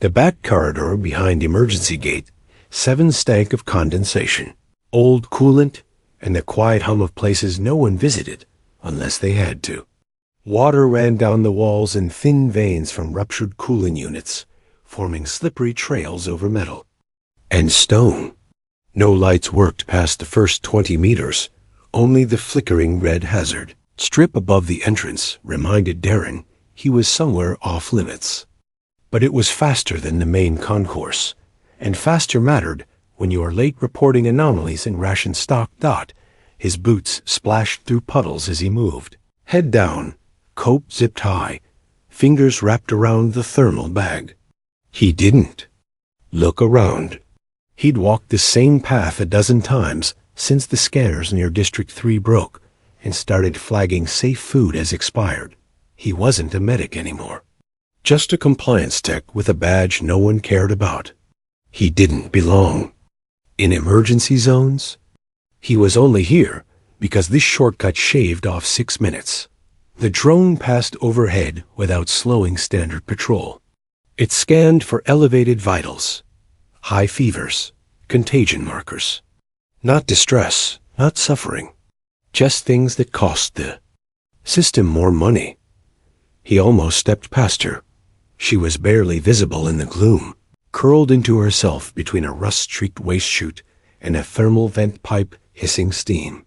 The back corridor behind emergency gate, 7 stank of condensation, old coolant, and the quiet hum of places no one visited unless they had to. Water ran down the walls in thin veins from ruptured cooling units, forming slippery trails over metal. And stone. No lights worked past the first 20 meters, only the flickering red hazard strip above the entrance reminded Darren he was somewhere off limits. But it was faster than the main concourse, and faster mattered when you are late reporting anomalies in ration stock. His boots splashed through puddles as he moved. Head down, coat zipped high, fingers wrapped around the thermal bag. He didn't look around. He'd walked the same path a dozen times since the scanners near District 3 broke and started flagging safe food as expired. He wasn't a medic anymore. Just a compliance tech with a badge no one cared about. He didn't belong. In emergency zones? He was only here because this shortcut shaved off 6 minutes. The drone passed overhead without slowing standard patrol. It scanned for elevated vitals, high fevers, contagion markers. Not distress, not suffering. Just things that cost the system more money. He almost stepped past her. She was barely visible in the gloom, curled into herself between a rust-streaked waste chute and a thermal vent pipe hissing steam.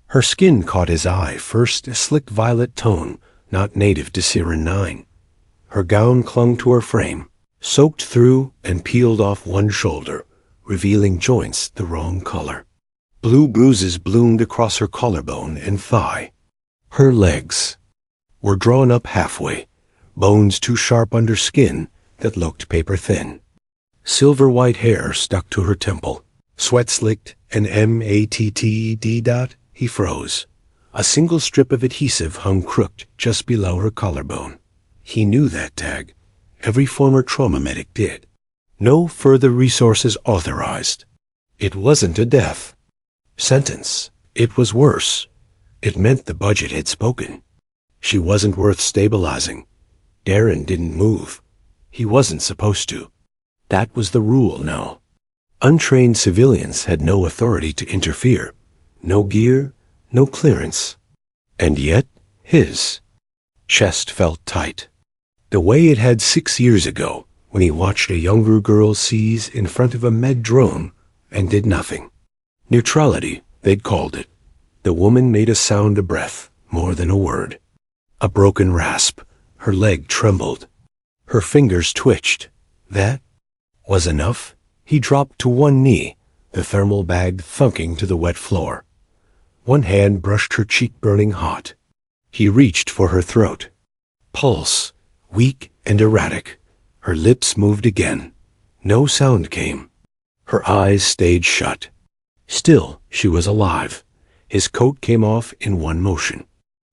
Her skin caught his eye, first a slick violet tone not native to Siren 9. Her gown clung to her frame, soaked through and peeled off one shoulder, revealing joints the wrong color. Blue bruises bloomed across her collarbone and thigh. Her legs were drawn up halfway, bones too sharp under skin that looked paper-thin. Silver-white hair stuck to her temple, sweat slicked and matted. He froze. A single strip of adhesive hung crooked just below her collarbone. He knew that tag. Every former trauma medic did. No further resources authorized. It wasn't a death sentence. It was worse. It meant the budget had spoken. She wasn't worth stabilizing. Darren didn't move. He wasn't supposed to. That was the rule now. Untrained civilians had no authority to interfere. No gear, no clearance. And yet, his chest felt tight. The way it had 6 years ago when he watched a younger girl seize in front of a med drone and did nothing. Neutrality, they'd called it. The woman made a sound a breath, more than a word. A broken rasp. Her leg trembled. Her fingers twitched. That was enough. He dropped to one knee, the thermal bag thunking to the wet floor. One hand brushed her cheek burning hot. He reached for her throat. Pulse, weak and erratic. Her lips moved again. No sound came. Her eyes stayed shut. Still, she was alive. His coat came off in one motion.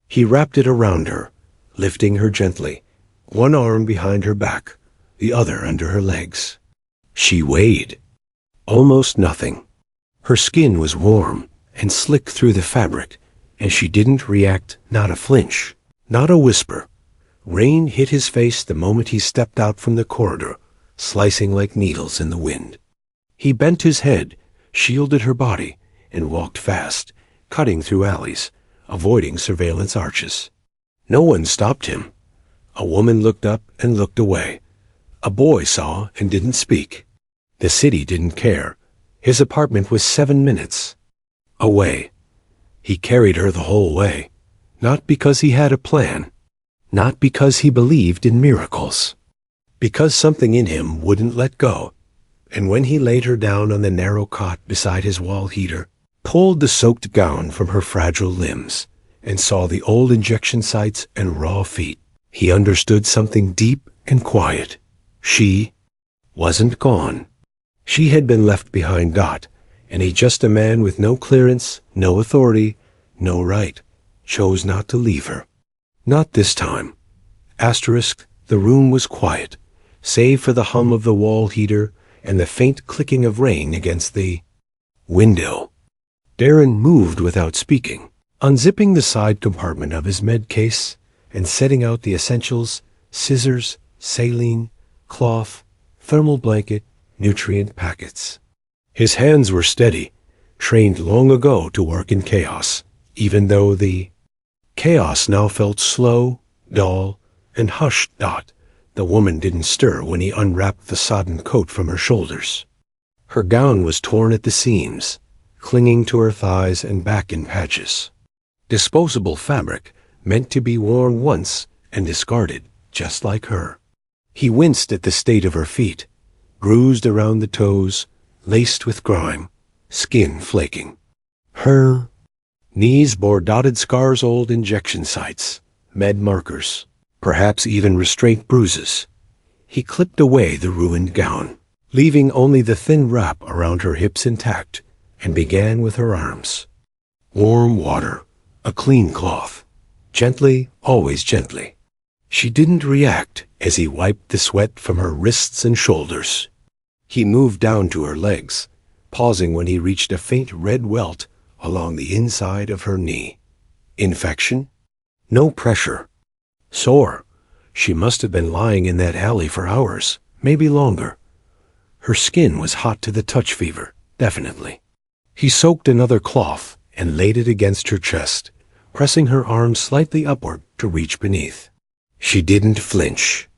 He wrapped it around her, lifting her gently, one arm behind her back, the other under her legs. She weighed almost nothing. Her skin was warm and slick through the fabric, and she didn't react, not a flinch, not a whisper. Rain hit his face the moment he stepped out from the corridor, slicing like needles in the wind. He bent his head, shielded her body, and walked fast, cutting through alleys, avoiding surveillance arches. No one stopped him. A woman looked up and looked away. A boy saw and didn't speak. The city didn't care. His apartment was 7 minutes away. He carried her the whole way, not because he had a plan, not because he believed in miracles, because something in him wouldn't let go. And when he laid her down on the narrow cot beside his wall heater, pulled the soaked gown from her fragile limbs, and saw the old injection sites and raw feet, he understood something deep and quiet. She wasn't gone. She had been left behind. And he, just a man with no clearance, no authority, no right, chose not to leave her. Not this time. The room was quiet, save for the hum of the wall heater and the faint clicking of rain against the window. Darren moved without speaking, unzipping the side compartment of his med case and setting out the essentials: scissors, saline, cloth, thermal blanket, nutrient packets. His hands were steady, trained long ago to work in chaos, even though the chaos now felt slow, dull, and hushed. The woman didn't stir when he unwrapped the sodden coat from her shoulders. Her gown was torn at the seams, clinging to her thighs and back in patches. Disposable fabric, meant to be worn once and discarded, just like her. He winced at the state of her feet, bruised around the toes, laced with grime, skin flaking. Her knees bore dotted scars, old injection sites, med markers, perhaps even restraint bruises. He clipped away the ruined gown, leaving only the thin wrap around her hips intact, and began with her arms. Warm water, a clean cloth. Gently, always gently. She didn't react as he wiped the sweat from her wrists and shoulders. He moved down to her legs, pausing when he reached a faint red welt along the inside of her knee. Infection? No pressure. Sore. She must have been lying in that alley for hours, maybe longer. Her skin was hot to the touch, fever, definitely. He soaked another cloth and laid it against her chest, pressing her arms slightly upward to reach beneath. She didn't flinch,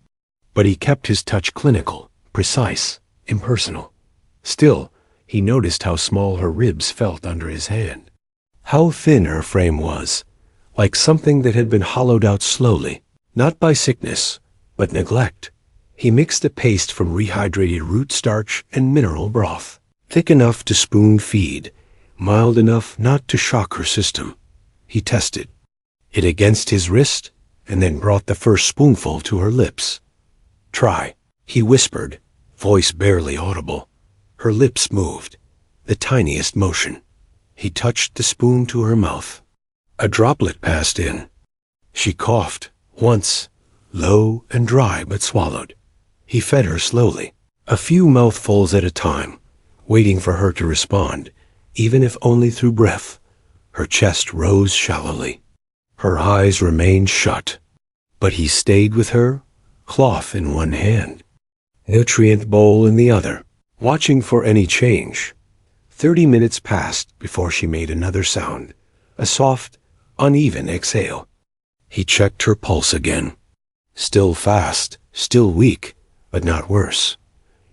but he kept his touch clinical, precise, impersonal. Still, he noticed how small her ribs felt under his hand, how thin her frame was, like something that had been hollowed out slowly, not by sickness, but neglect. He mixed a paste from rehydrated root starch and mineral broth, thick enough to spoon feed, mild enough not to shock her system. He tested it against his wrist, and then brought the first spoonful to her lips. Try, he whispered, voice barely audible. Her lips moved, the tiniest motion. He touched the spoon to her mouth. A droplet passed in. She coughed, once, low and dry, but swallowed. He fed her slowly, a few mouthfuls at a time, waiting for her to respond, even if only through breath. Her chest rose shallowly. Her eyes remained shut. But he stayed with her, cloth in one hand, nutrient bowl in the other, watching for any change. 30 minutes passed before she made another sound, a soft, uneven exhale. He checked her pulse again. Still fast, still weak, but not worse.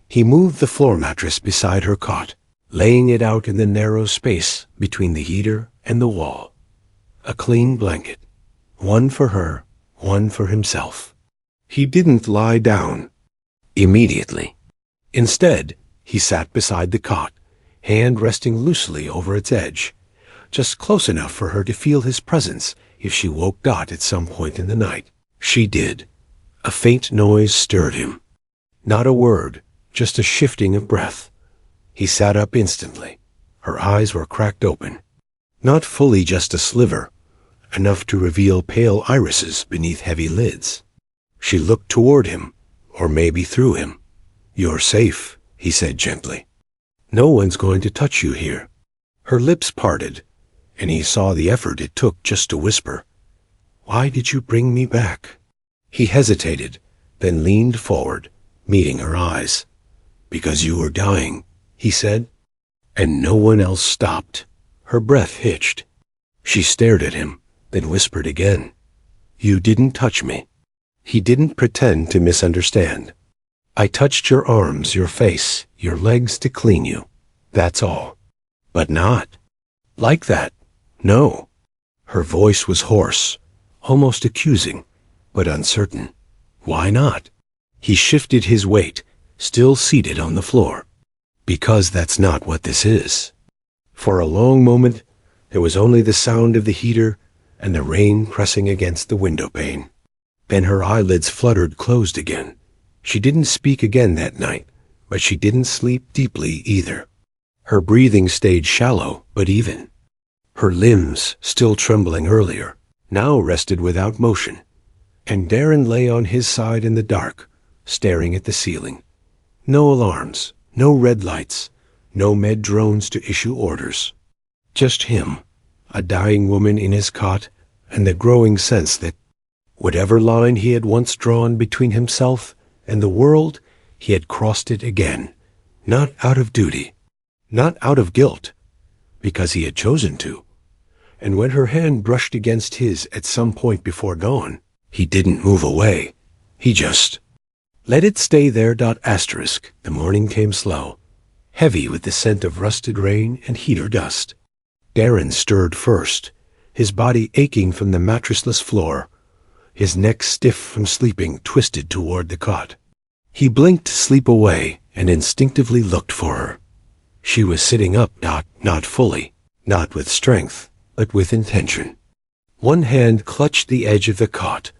He moved the floor mattress beside her cot, laying it out in the narrow space between the heater and the wall. A clean blanket, one for her, one for himself. He didn't lie down immediately. Instead, he sat beside the cot, hand resting loosely over its edge, just close enough for her to feel his presence if she woke Dot at some point in the night. She did. A faint noise stirred him. Not a word, just a shifting of breath. He sat up instantly. Her eyes were cracked open. Not fully just a sliver, enough to reveal pale irises beneath heavy lids. She looked toward him, or maybe through him. "You're safe," he said gently. "No one's going to touch you here." Her lips parted, and he saw the effort it took just to whisper, "Why did you bring me back?" He hesitated, then leaned forward, meeting her eyes. "Because you were dying," he said. And no one else stopped. Her breath hitched. She stared at him, then whispered again, "You didn't touch me." He didn't pretend to misunderstand. "I touched your arms, your face, your legs to clean you. That's all. But not like that. No." Her voice was hoarse, almost accusing, but uncertain. "Why not?" He shifted his weight, still seated on the floor. "Because that's not what this is." For a long moment, there was only the sound of the heater and the rain pressing against the window pane. Then her eyelids fluttered closed again. She didn't speak again that night, but she didn't sleep deeply either. Her breathing stayed shallow but even. Her limbs, still trembling earlier, now rested without motion. And Darren lay on his side in the dark, staring at the ceiling. No alarms, no red lights, no med drones to issue orders. Just him, a dying woman in his cot, and the growing sense that whatever line he had once drawn between himself and the world, He had crossed it again, not out of duty, not out of guilt, because he had chosen to. And when her hand brushed against his at some point before dawn, he didn't move away. He just let it stay there. Asterisk. The morning came slow, heavy with the scent of rusted rain and heater dust. Darren stirred first, his body aching from the mattressless floor, his neck stiff from sleeping, twisted toward the cot. He blinked to sleep away and instinctively looked for her. She was sitting up, not fully, not with strength, but with intention. One hand clutched the edge of the cot,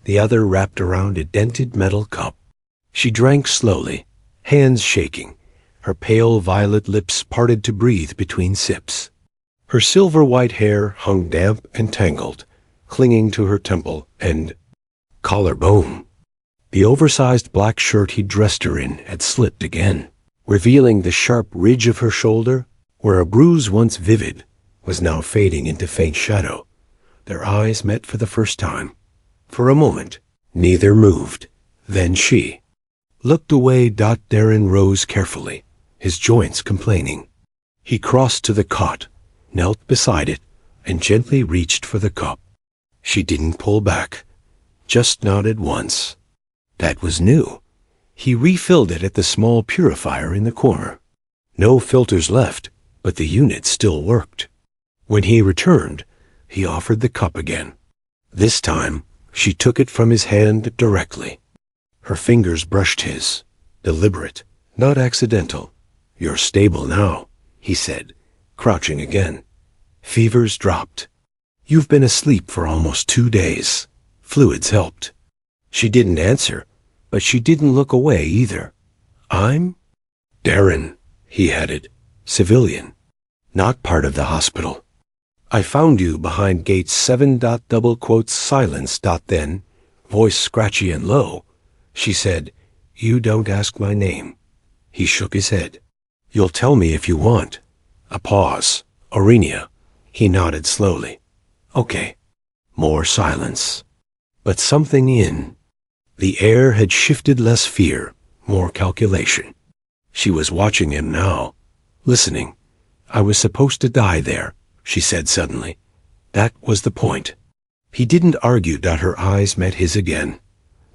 the other wrapped around a dented metal cup. She drank slowly, hands shaking, her pale violet lips parted to breathe between sips. Her silver-white hair hung damp and tangled, clinging to her temple and collarbone. The oversized black shirt he dressed her in had slipped again, revealing the sharp ridge of her shoulder, where a bruise once vivid was now fading into faint shadow. Their eyes met for the first time. For a moment, neither moved. Then she looked away. Darren rose carefully, his joints complaining. He crossed to the cot, knelt beside it, and gently reached for the cup. She didn't pull back, just nodded once. That was new. He refilled it at the small purifier in the corner. No filters left, but the unit still worked. When he returned, he offered the cup again. This time, she took it from his hand directly. Her fingers brushed his, deliberate, not accidental. "You're stable now," he said, crouching again. Fevers dropped. "You've been asleep for almost 2 days. Fluids helped." She didn't answer, but she didn't look away either. "I'm Darren," he added, "civilian, not part of the hospital. I found you behind gate 7. Silence. Then, voice scratchy and low, she said, "You don't ask my name." He shook his head. "You'll tell me if you want." A pause. "Aurenia." He nodded slowly. "Okay." More silence. But something in the air had shifted. Less fear, more calculation. She was watching him now, listening. "I was supposed to die there," she said suddenly. That was the point. He didn't argue. Her eyes met his again,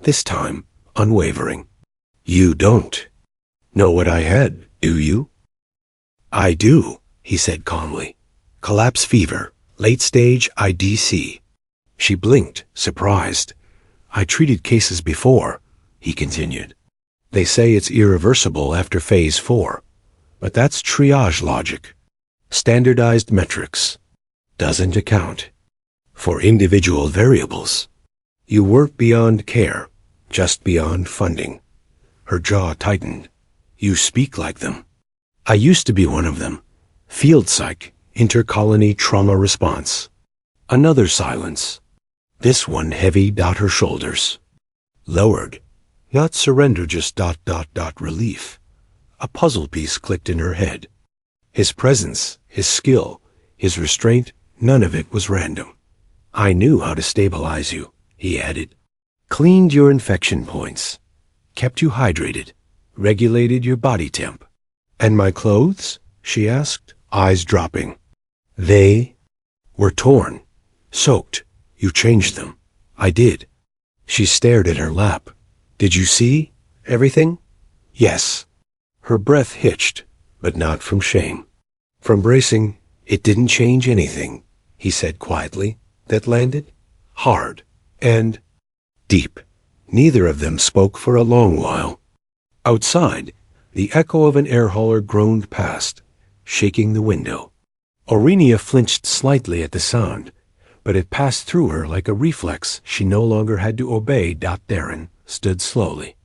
this time unwavering. "You don't know what I had, do you?" "I do," he said calmly. "Collapse fever, late stage IDC." She blinked, surprised. "I treated cases before," he continued. "They say it's irreversible after phase 4, but that's triage logic. Standardized metrics. Doesn't account for individual variables. You weren't beyond care, just beyond funding." Her jaw tightened. "You speak like them." "I used to be one of them. Field psych, intercolony trauma response." Another silence. This one heavy. Her shoulders lowered. Not surrender, just relief. A puzzle piece clicked in her head. His presence, his skill, his restraint, none of it was random. "I knew how to stabilize you," he added. "Cleaned your infection points, kept you hydrated, regulated your body temp." "And my clothes?" she asked, eyes dropping. "They were torn, soaked. You changed them." "I did." She stared at her lap. "Did you see everything?" "Yes." Her breath hitched, but not from shame. From bracing. "It didn't change anything," he said quietly. That landed hard and deep. Neither of them spoke for a long while. Outside, the echo of an air hauler groaned past, shaking the window. Aurenia flinched slightly at the sound, but it passed through her like a reflex. She no longer had to obey. Darren stood slowly.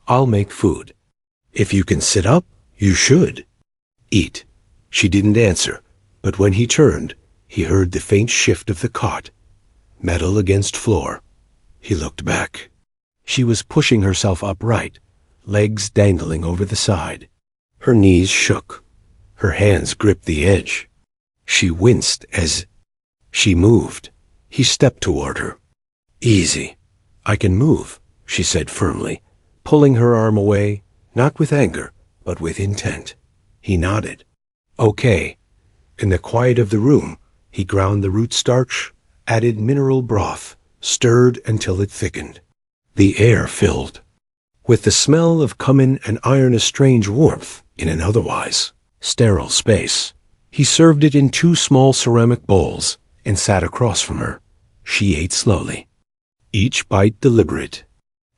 "I'll make food. If you can sit up, you should eat." She didn't answer, but when he turned, he heard the faint shift of the cot, metal against floor. He looked back. She was pushing herself upright, legs dangling over the side. Her knees shook. Her hands gripped the edge. She winced as she moved. He stepped toward her. "Easy. I can move," she said firmly, pulling her arm away Not with anger, but with intent. He nodded. Okay. In the quiet of the room, he ground the root starch, added mineral broth, stirred until it thickened. The air filled with the smell of cumin and iron, a strange warmth in an otherwise sterile space. He served it in 2 small ceramic bowls and sat across from her. She ate slowly, each bite deliberate.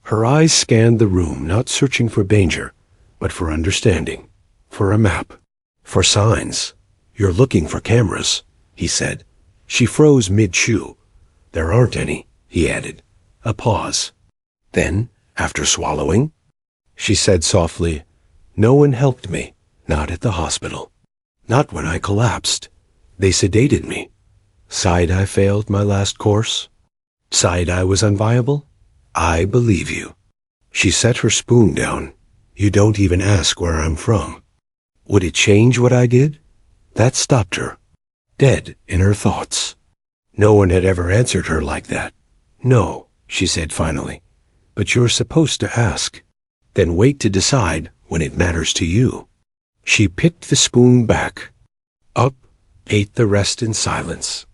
Her eyes scanned the room, not searching for danger, but for understanding, for a map, for signs. You're looking for cameras, he said. She froze mid-chew. There aren't any, he added. A pause. Then, after swallowing, she said softly, no one helped me, not at the hospital. Not when I collapsed. They sedated me. Side-eye failed my last course. Side-eye was unviable. I believe you. She set her spoon down. You don't even ask where I'm from. Would it change what I did? That stopped her, dead in her thoughts. No one had ever answered her like that. No, she said finally, but you're supposed to ask. Then wait to decide when it matters to you. She picked the spoon back, up, ate the rest in silence.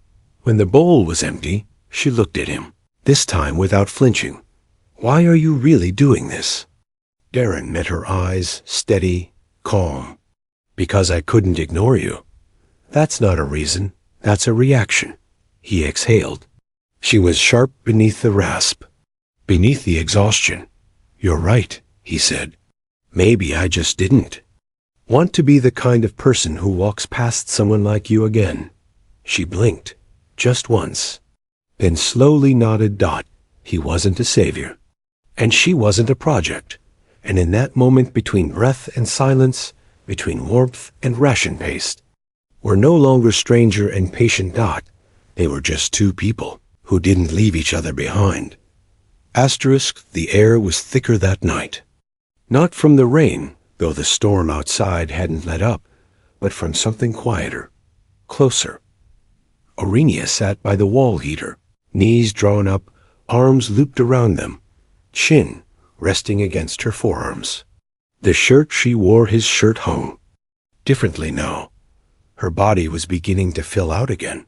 When the bowl was empty, she looked at him, this time without flinching. Why are you really doing this? Darren met her eyes, steady, calm. Because I couldn't ignore you. That's not a reason, that's a reaction. He exhaled. She was sharp beneath the rasp, beneath the exhaustion. You're right, he said. Maybe I just didn't want to be the kind of person who walks past someone like you again. She blinked, just once, then slowly nodded. He wasn't a savior, and she wasn't a project. And in that moment between breath and silence, between warmth and ration paste, were no longer stranger and patient. They were just 2 people who didn't leave each other behind. Asterisk, the air was thicker that night. Not from the rain, though the storm outside hadn't let up, but from something quieter, closer. Aurenia sat by the wall heater, knees drawn up, arms looped around them, chin resting against her forearms. The shirt she wore, his shirt, hung differently now. Her body was beginning to fill out again.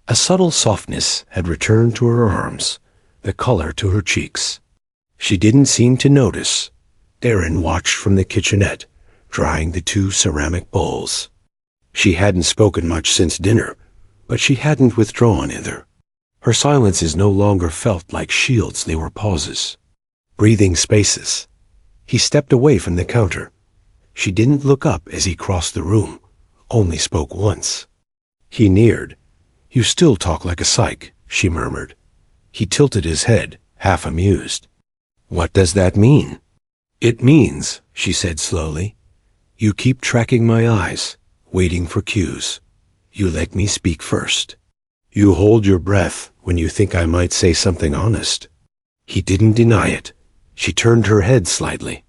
A subtle softness had returned to her arms, the color to her cheeks. She didn't seem to notice. Darren watched from the kitchenette, drying the 2 ceramic bowls. She hadn't spoken much since dinner, but she hadn't withdrawn either. Her silences no longer felt like shields, they were pauses, breathing spaces. He stepped away from the counter. She didn't look up as he crossed the room, only spoke once. He neared. You still talk like a psych, she murmured. He tilted his head, half amused. What does that mean? It means, she said slowly, you keep tracking my eyes, waiting for cues. You let me speak first. You hold your breath when you think I might say something honest. He didn't deny it. She turned her head slightly,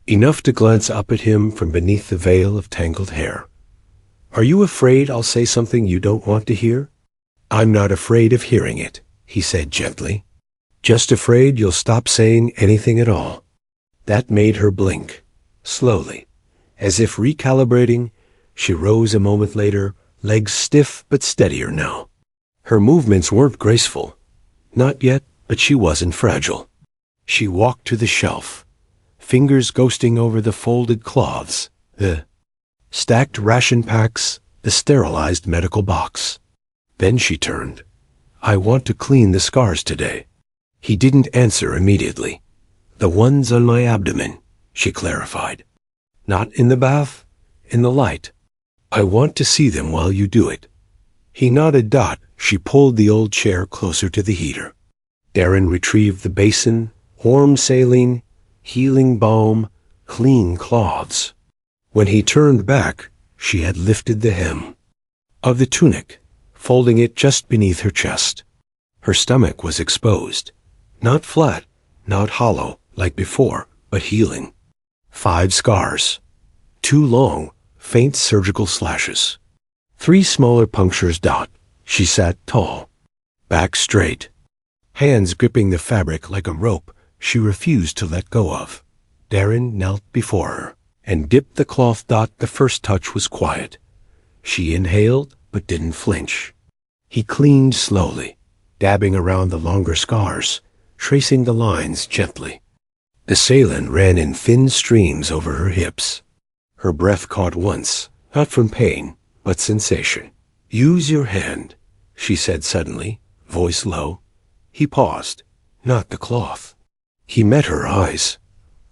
enough to glance up at him from beneath the veil of tangled hair. Are you afraid I'll say something you don't want to hear? I'm not afraid of hearing it, he said gently. Just afraid you'll stop saying anything at all. That made her blink, slowly. As if recalibrating, she rose a moment later, legs stiff but steadier now. Her movements weren't graceful. Not yet, but she wasn't fragile. She walked to the shelf, fingers ghosting over the folded cloths, the stacked ration packs, the sterilized medical box. Then she turned. I want to clean the scars today. He didn't answer immediately. The ones on my abdomen, she clarified. Not in the bath, in the light. I want to see them while you do it. He nodded. She pulled the old chair closer to the heater. Darren retrieved the basin, warm saline, healing balm, clean cloths. When he turned back, she had lifted the hem of the tunic, folding it just beneath her chest. Her stomach was exposed, not flat, not hollow like before, but healing. 5 scars, 2 long, faint surgical slashes, 3 smaller punctures. She sat tall, back straight, hands gripping the fabric like a rope she refused to let go of. Darren knelt before her and dipped the cloth. The first touch was quiet. She inhaled but didn't flinch. He cleaned slowly, dabbing around the longer scars, tracing the lines gently. The saline ran in thin streams over her hips. Her breath caught once, not from pain, but sensation. "Use your hand," she said suddenly, voice low. He paused. "Not the cloth." He met her eyes.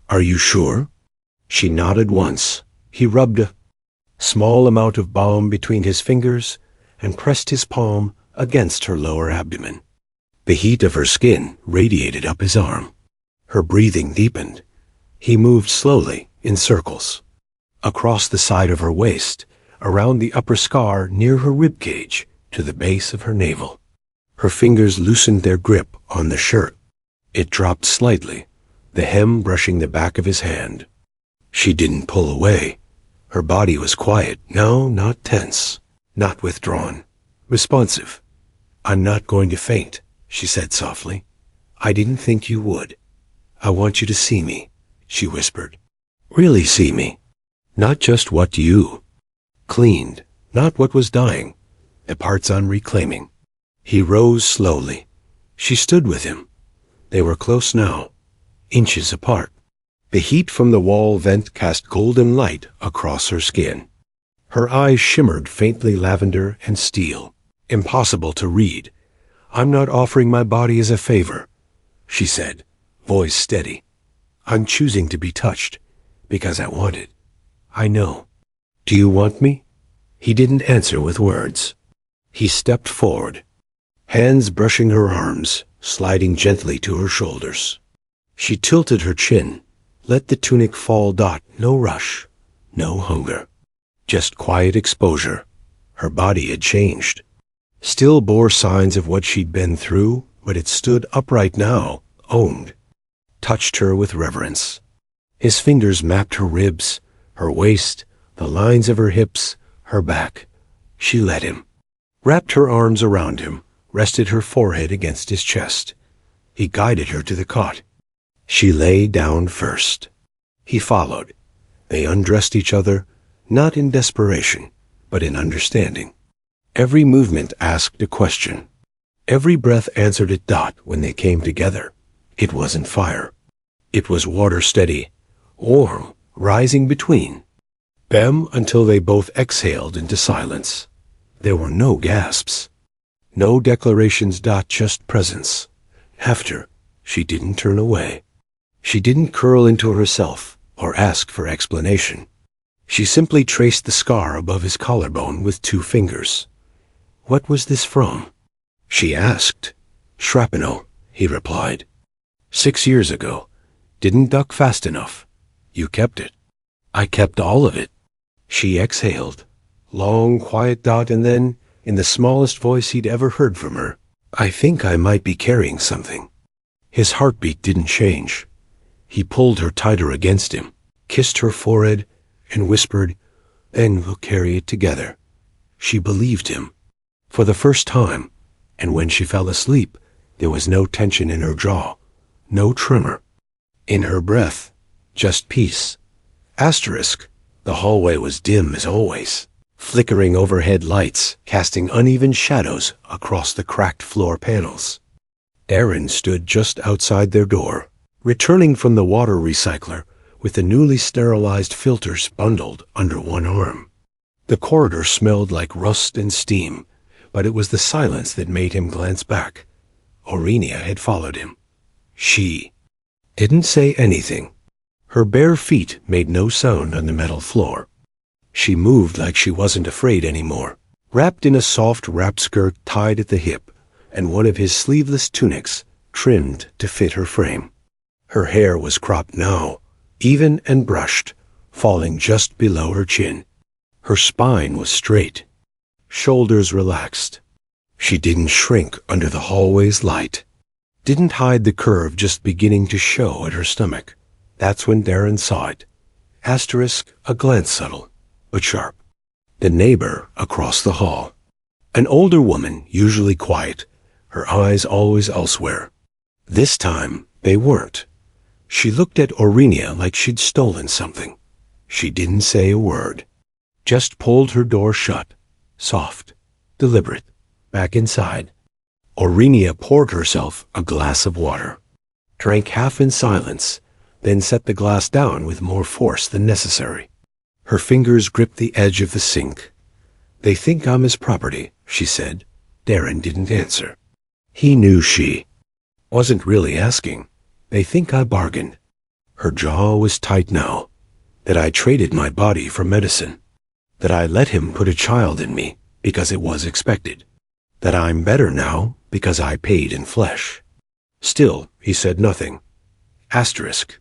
"Are you sure?" She nodded once. He rubbed a small amount of balm between his fingers and pressed his palm against her lower abdomen. The heat of her skin radiated up his arm. Her breathing deepened. He moved slowly, in circles, across the side of her waist, around the upper scar near her rib cage, to the base of her navel. Her fingers loosened their grip on the shirt. It dropped slightly, the hem brushing the back of his hand. She didn't pull away. Her body was quiet, no, not tense, not withdrawn, responsive. "I'm not going to faint," she said softly. "I didn't think you would. I want you to see me," she whispered. "Really see me. Not just what you cleaned, not what was dying, the parts I'm reclaiming." He rose slowly. She stood with him. They were close now, inches apart. The heat from the wall vent cast golden light across her skin. Her eyes shimmered faintly lavender and steel, impossible to read. "I'm not offering my body as a favor," she said, voice steady. "I'm choosing to be touched, because I want it. I know. Do you want me?" He didn't answer with words. He stepped forward, hands brushing her arms, sliding gently to her shoulders. She tilted her chin, let the tunic fall. No rush, no hunger, just quiet exposure. Her body had changed. Still bore signs of what she'd been through, but it stood upright now, owned. Touched her with reverence. His fingers mapped her ribs, her waist, the lines of her hips, her back. She let him. Wrapped her arms around him, rested her forehead against his chest. He guided her to the cot. She lay down first. He followed. They undressed each other, not in desperation, but in understanding. Every movement asked a question. Every breath answered it. When they came together, it wasn't fire. It was water steady, warm, rising between them until they both exhaled into silence. There were no gasps, no declarations. Just presence. After, she didn't turn away. She didn't curl into herself or ask for explanation. She simply traced the scar above his collarbone with 2 fingers. "What was this from?" she asked. "Shrapnel," he replied. "6 years ago. Didn't duck fast enough. You kept it." "I kept all of it." She exhaled. Long, quiet. And then, in the smallest voice he'd ever heard from her, "I think I might be carrying something." His heartbeat didn't change. He pulled her tighter against him, kissed her forehead, and whispered, "Then we'll carry it together." She believed him. For the first time, and when she fell asleep, there was no tension in her jaw, no tremor. In her breath, just peace. Asterisk. The hallway was dim as always. Flickering overhead lights, casting uneven shadows across the cracked floor panels. Darren stood just outside their door, returning from the water recycler with the newly sterilized filters bundled under one arm. The corridor smelled like rust and steam, but it was the silence that made him glance back. Aurenia had followed him. She didn't say anything. Her bare feet made no sound on the metal floor. She moved like she wasn't afraid anymore, wrapped in a soft wrap skirt tied at the hip, and one of his sleeveless tunics trimmed to fit her frame. Her hair was cropped now, even and brushed, falling just below her chin. Her spine was straight, shoulders relaxed. She didn't shrink under the hallway's light, didn't hide the curve just beginning to show at her stomach. That's when Darren saw it. Asterisk, a glance subtle, but sharp. The neighbor across the hall. An older woman, usually quiet, her eyes always elsewhere. This time, they weren't. She looked at Aurenia like she'd stolen something. She didn't say a word, just pulled her door shut, soft, deliberate, back inside. Aurenia poured herself a glass of water, drank half in silence, then set the glass down with more force than necessary. Her fingers gripped the edge of the sink. "They think I'm his property," she said. Darren didn't answer. He knew she wasn't really asking. "They think I bargained." Her jaw was tight now. "That I traded my body for medicine. That I let him put a child in me because it was expected. That I'm better now because I paid in flesh." Still, he said nothing. Asterisk.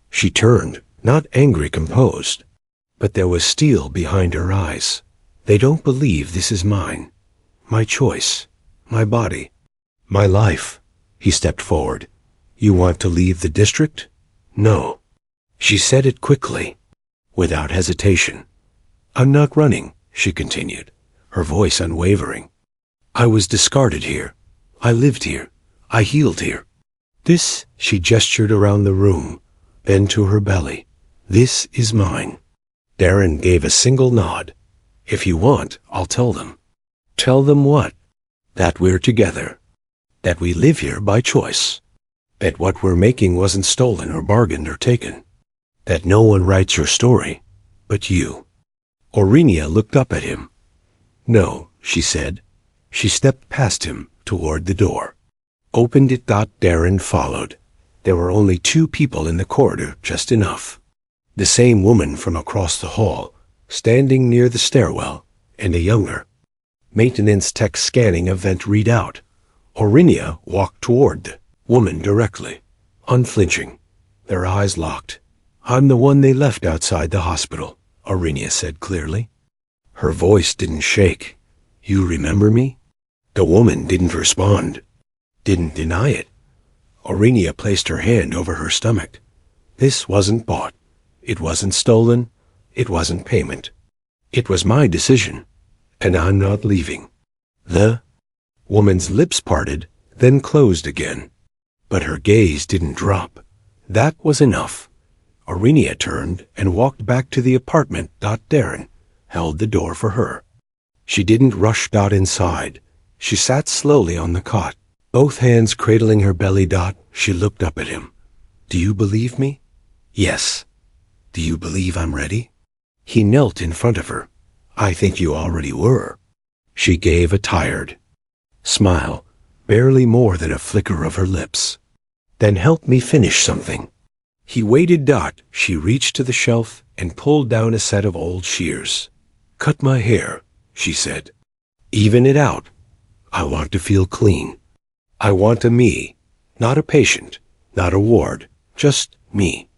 She turned, not angry, composed. But there was steel behind her eyes. "They don't believe this is mine. My choice. My body. My life." He stepped forward. "You want to leave the district?" "No." She said it quickly, without hesitation. "I'm not running," she continued, her voice unwavering. "I was discarded here. I lived here. I healed here. This," she gestured around the room, then to her belly, "this is mine." Darren gave a single nod. "If you want, I'll tell them." "Tell them what?" "That we're together. That we live here by choice. That what we're making wasn't stolen or bargained or taken. That no one writes your story, but you." Aurenia looked up at him. "No," she said. She stepped past him toward the door. Opened it. Darren followed. There were only two people in the corridor, just enough. The same woman from across the hall, standing near the stairwell, and a younger maintenance tech scanning a vent readout. Aurenia walked toward the woman directly, unflinching, their eyes locked. "I'm the one they left outside the hospital," Aurenia said clearly. Her voice didn't shake. "You remember me?" The woman didn't respond, didn't deny it. Aurenia placed her hand over her stomach. "This wasn't bought. It wasn't stolen. It wasn't payment. It was my decision, and I'm not leaving." The woman's lips parted, then closed again. But her gaze didn't drop. That was enough. Aurenia turned and walked back to the apartment. Darren held the door for her. She didn't rush inside. She sat slowly on the cot, both hands cradling her belly. She looked up at him. "Do you believe me?" "Yes." "Do you believe I'm ready?" He knelt in front of her. "I think you already were." She gave a tired smile, barely more than a flicker of her lips. "Then help me finish something." He waited. She reached to the shelf and pulled down a set of old shears. "Cut my hair," she said. "Even it out. I want to feel clean. I want a me, not a patient, not a ward, just me."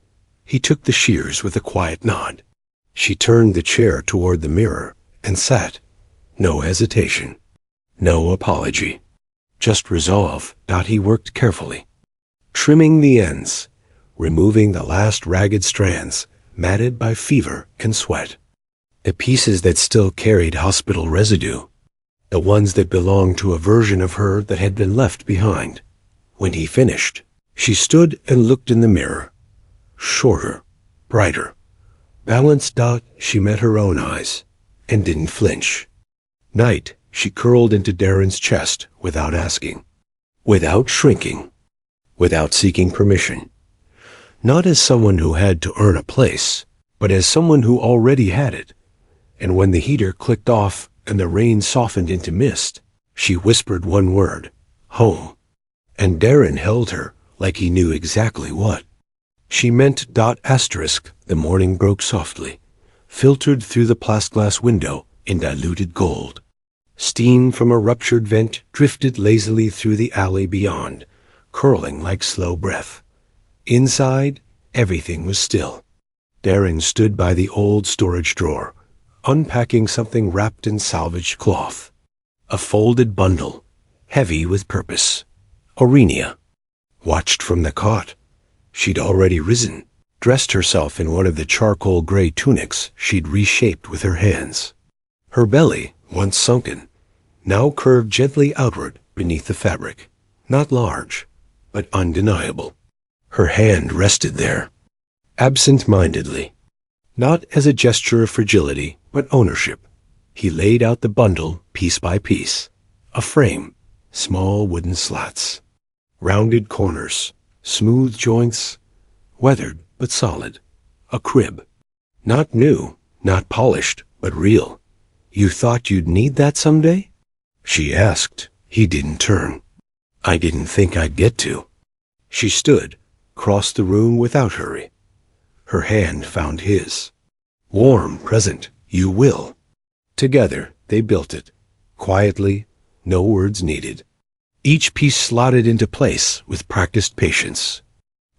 He took the shears with a quiet nod. She turned the chair toward the mirror and sat. No hesitation. No apology. Just resolve. He worked carefully, trimming the ends, removing the last ragged strands, matted by fever and sweat. The pieces that still carried hospital residue. The ones that belonged to a version of her that had been left behind. When he finished, she stood and looked in the mirror. Shorter, brighter, balanced. She met her own eyes and didn't flinch. Night, she curled into Darren's chest without asking, without shrinking, without seeking permission. Not as someone who had to earn a place, but as someone who already had it. And when the heater clicked off and the rain softened into mist, she whispered one word, "Home." And Darren held her like he knew exactly what she meant. Asterisk. The morning broke softly, filtered through the plexiglass window in diluted gold. Steam from a ruptured vent drifted lazily through the alley beyond, curling like slow breath. Inside, everything was still. Darren stood by the old storage drawer, unpacking something wrapped in salvaged cloth. A folded bundle, heavy with purpose. Aurenia watched from the cot. She'd already risen, dressed herself in one of the charcoal gray tunics she'd reshaped with her hands. Her belly, once sunken, now curved gently outward beneath the fabric. Not large, but undeniable. Her hand rested there, absent-mindedly, not as a gesture of fragility, but ownership. He laid out the bundle piece by piece. A frame, small wooden slats, rounded corners, smooth joints, weathered but solid. A crib. Not new, not polished, but real. You thought you'd need that someday? She asked. He didn't turn. I didn't think I'd get to. She stood, crossed the room without hurry. Her hand found his. Warm, present, you will. Together, they built it. Quietly, no words needed. Each piece slotted into place with practiced patience.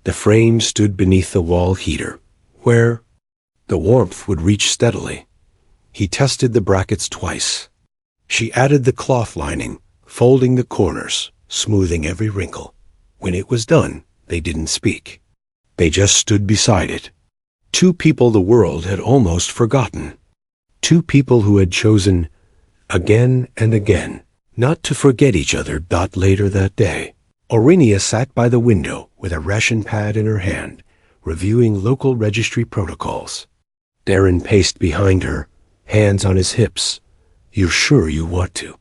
The frame stood beneath the wall heater, where the warmth would reach steadily. He tested the brackets twice. She added the cloth lining, folding the corners, smoothing every wrinkle. When it was done, they didn't speak. They just stood beside it. Two people the world had almost forgotten. Two people who had chosen, again and again, not to forget each other. Later that day, Aurinia sat by the window with a ration pad in her hand, reviewing local registry protocols. Darren paced behind her, hands on his hips. You're sure you want to?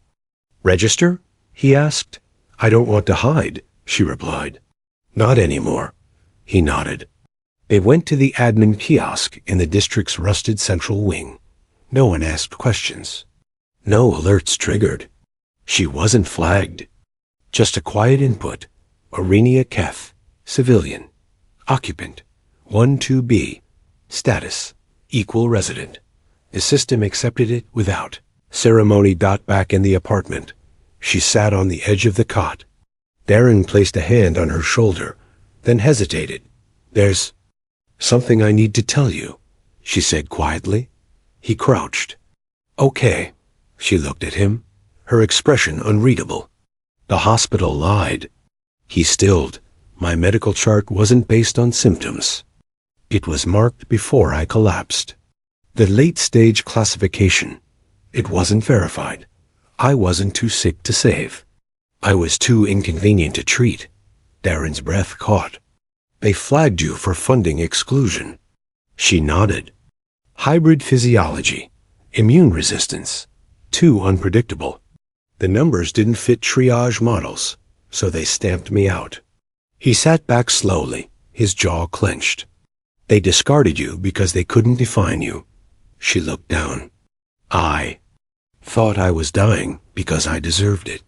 Register? He asked. I don't want to hide, she replied. Not anymore. He nodded. They went to the admin kiosk in the district's rusted central wing. No one asked questions. No alerts triggered. She wasn't flagged. Just a quiet input. Aurinia Keth, civilian. Occupant, 12B. Status, equal resident. The system accepted it without ceremony. Back in the apartment, she sat on the edge of the cot. Darren placed a hand on her shoulder, then hesitated. There's something I need to tell you, she said quietly. He crouched. Okay. She looked at him, her expression unreadable. The hospital lied. He stilled. My medical chart wasn't based on symptoms. It was marked before I collapsed. The late-stage classification. It wasn't verified. I wasn't too sick to save. I was too inconvenient to treat. Darren's breath caught. They flagged you for funding exclusion. She nodded. Hybrid physiology. Immune resistance. Too unpredictable. The numbers didn't fit triage models, so they stamped me out. He sat back slowly, his jaw clenched. They discarded you because they couldn't define you. She looked down. I thought I was dying because I deserved it.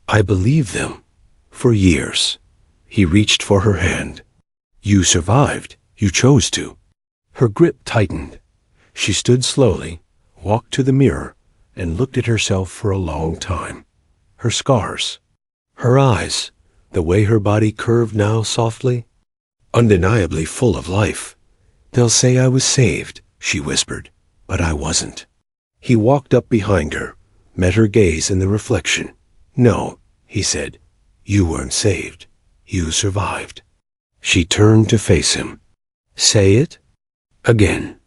I believed them. For years. He reached for her hand. You survived. You chose to. Her grip tightened. She stood slowly, walked to the mirror, and looked at herself for a long time. Her scars. Her eyes. The way her body curved now softly. Undeniably full of life. They'll say I was saved, she whispered, but I wasn't. He walked up behind her, met her gaze in the reflection. No, he said, you weren't saved. You survived. She turned to face him. Say it? Again.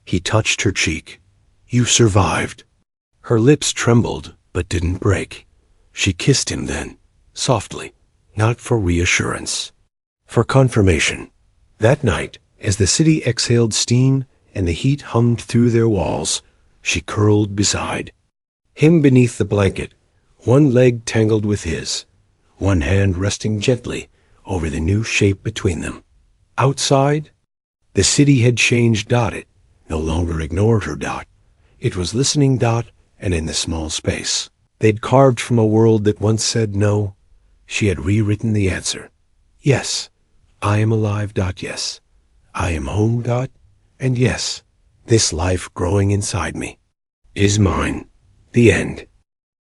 He touched her cheek. You survived. Her lips trembled, but didn't break. She kissed him then, softly, not for reassurance, for confirmation. That night, as the city exhaled steam and the heat hummed through their walls, she curled beside him beneath the blanket, one leg tangled with his, one hand resting gently over the new shape between them. Outside, the city had changed. It no longer ignored her. It was listening. And in the small space they'd carved from a world that once said no, she had rewritten the answer. Yes, I am alive. Yes, I am home. And yes, this life growing inside me is mine. The end.